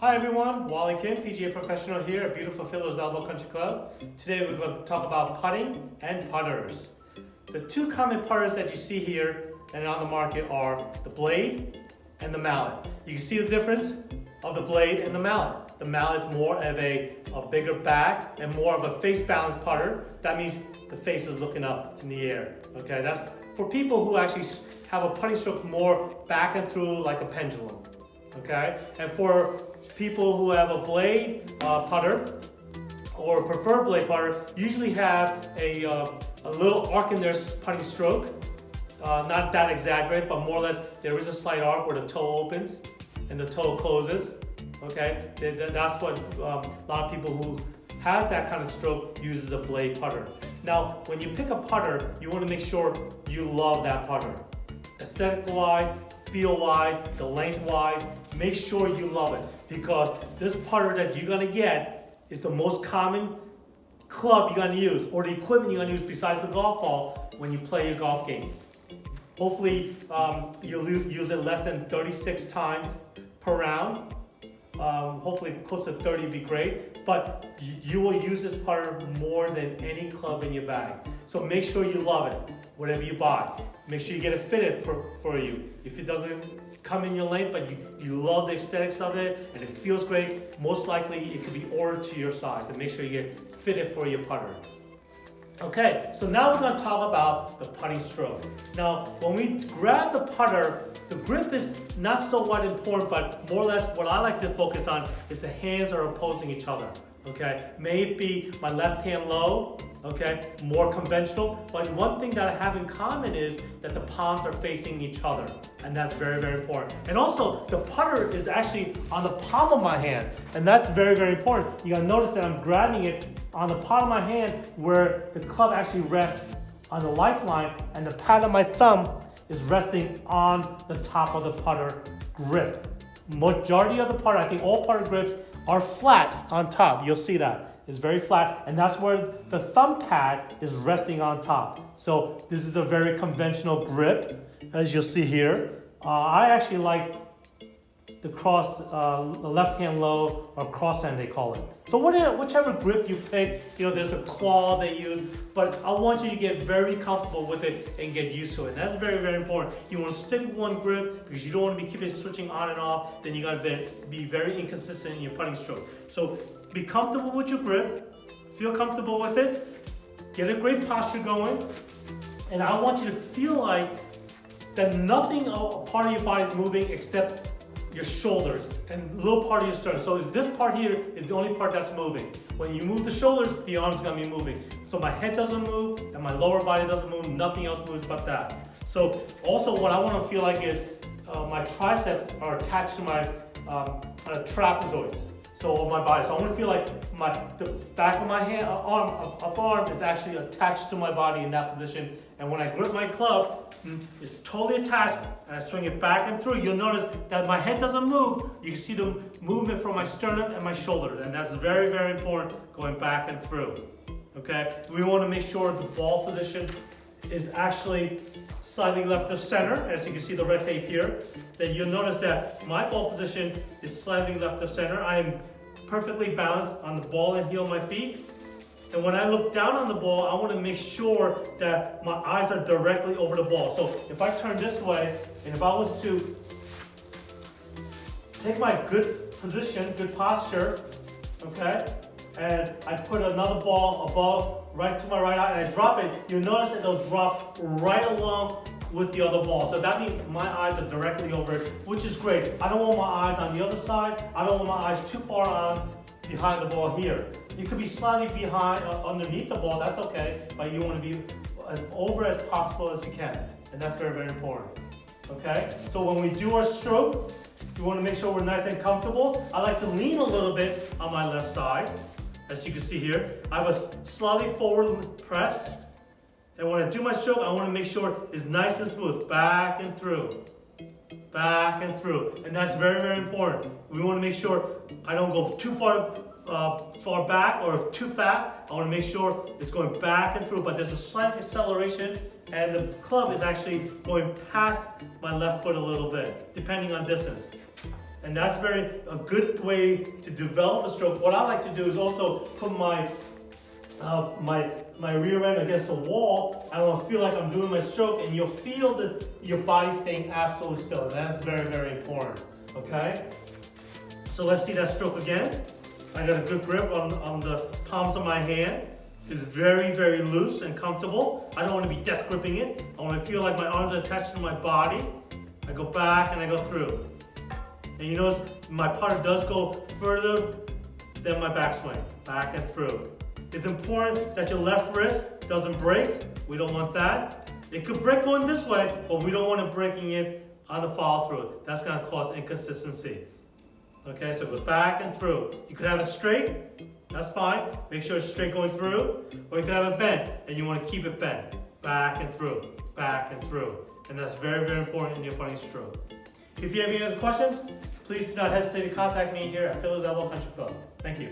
Hi everyone, Wally Kim, PGA professional here at beautiful Philos Elbow Country Club. Today we're going to talk about putting and putters. The two common putters that you see here and on the market are the blade and the mallet. You can see the difference of the blade and the mallet. The mallet is more of a bigger back and more of a face balanced putter. That means the face is looking up in the air. Okay, that's for people who actually have a putting stroke more back and through like a pendulum. Okay, and for people who have a blade putter or prefer blade putter, usually have a little arc in their putting stroke. Not that exaggerated, but more or less there is a slight arc where the toe opens and the toe closes. Okay, that's what a lot of people who have that kind of stroke uses a blade putter. Now, when you pick a putter, you want to make sure you love that putter. Aesthetic-wise, feel-wise, the length-wise, make sure you love it, because this putter that you're gonna get is the most common club you're gonna use, or the equipment you're gonna use besides the golf ball when you play your golf game. Hopefully, you'll use it less than 36 times per round. Hopefully close to 30 would be great, but you will use this putter more than any club in your bag. So make sure you love it, whatever you buy. Make sure you get it fitted for you. If it doesn't come in your length, but you love the aesthetics of it and it feels great, most likely it could be ordered to your size, and make sure you get fitted for your putter. Okay, so now we're going to talk about the putting stroke. Now, when we grab the putter, the grip is not so important, but more or less what I like to focus on is the hands are opposing each other. Okay, may it be my left hand low, okay, more conventional, but one thing that I have in common is that the palms are facing each other, and that's very, very important. And also, the putter is actually on the palm of my hand, and that's very, very important. You gotta notice that I'm grabbing it on the palm of my hand where the club actually rests on the lifeline, and the pad of my thumb is resting on the top of the putter grip. Majority of the putter, I think all putter grips are flat on top. You'll see that. It's very flat, and that's where the thumb pad is resting on top. So this is a very conventional grip, as you'll see here. I actually like the the left hand low, or cross hand they call it. So whichever grip you pick, there's a claw they use, but I want you to get very comfortable with it and get used to it. And that's very, very important. You want to stick with one grip because you don't want to be switching on and off. Then you got to be very inconsistent in your putting stroke. So be comfortable with your grip, feel comfortable with it, get a great posture going, and I want you to feel like that nothing part of your body is moving except your shoulders and a little part of your sternum. So this part here is the only part that's moving. When you move the shoulders, the arm's gonna be moving. So my head doesn't move and my lower body doesn't move, nothing else moves but that. So also what I wanna feel like is my triceps are attached to my trapezoids. So on my body. So I want to feel like the back of my upper arm is actually attached to my body in that position. And when I grip my club, it's totally attached, and I swing it back and through. You'll notice that my head doesn't move. You can see the movement from my sternum and my shoulder, and that's very, very important, going back and through. Okay? We want to make sure the ball position is actually slightly left of center, as you can see the red tape here. Then you'll notice that my ball position is slightly left of center. I am perfectly balanced on the ball and heel of my feet. And when I look down on the ball, I want to make sure that my eyes are directly over the ball. So if I turn this way, and if I was to take my good position, good posture, okay, and I put another ball above, right to my right eye, and I drop it, you'll notice that it'll drop right along with the other ball. So that means my eyes are directly over it, which is great. I don't want my eyes on the other side. I don't want my eyes too far on behind the ball here. You could be slightly behind, underneath the ball, that's okay, but you want to be as over as possible as you can. And that's very, very important. Okay? So when we do our stroke, we want to make sure we're nice and comfortable. I like to lean a little bit on my left side, as you can see here. I have a slightly forward press. And when I do my stroke, I want to make sure it's nice and smooth, back and through, back and through. And that's very, very important. We want to make sure I don't go too far back or too fast. I want to make sure it's going back and through, but there's a slight acceleration, and the club is actually going past my left foot a little bit, depending on distance. And that's a good way to develop a stroke. What I like to do is also put my rear end against the wall. I don't feel like I'm doing my stroke, and you'll feel that your body staying absolutely still. And that's very, very important, okay? So let's see that stroke again. I got a good grip on the palms of my hand. It's very, very loose and comfortable. I don't want to be death gripping it. I want to feel like my arms are attached to my body. I go back and I go through. And you notice my putter does go further than my backswing. Back and through. It's important that your left wrist doesn't break. We don't want that. It could break going this way, but we don't want it breaking it on the follow through. That's going to cause inconsistency. Okay, so it goes back and through. You could have it straight. That's fine. Make sure it's straight going through. Or you could have it bent, and you want to keep it bent. Back and through. Back and through. And that's very, very important in your putting stroke. If you have any other questions, please do not hesitate to contact me here at Phil's Elbow Country Club. Thank you.